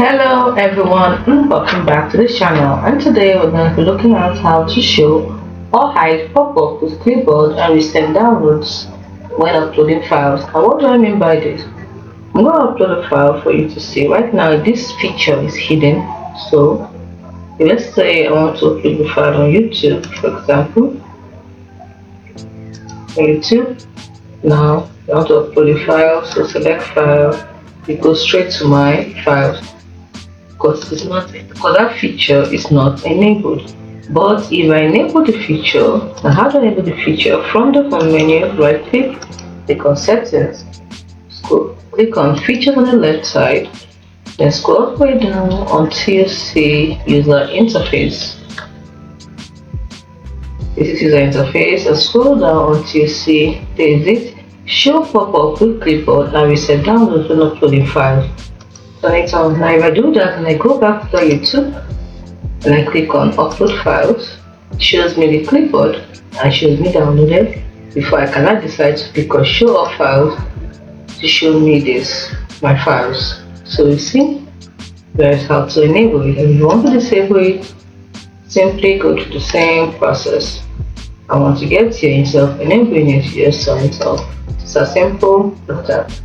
Hello everyone and welcome back to the channel, and today we're going to be looking at how to show or hide pop-up with Clipboard and recent downloads when uploading files. And what do I mean by this? I'm going to upload a file for you to see. Right now this feature is hidden, so let's say I want to upload the file on YouTube, for example. On YouTube, now I want to upload a file, so select file, you go straight to my files because that feature is not enabled. But if I enable the feature, now how do I enable the feature? From the home menu, right click, click on settings, click on features on the left side, then scroll all the way down until you see user interface. This is user interface, and scroll down until you see there is it show pop-up with clipboard and reset download when uploading files. So now if I do that and I go back to the YouTube and I click on upload files, it shows me the clipboard and shows me downloaded before I cannot decide to click on show all files to show me this, my files. So you see, there's how to enable it. If you want to disable it, simply go through the same process. And once you get here instead of enabling it, you just turn it off. It's as simple as that.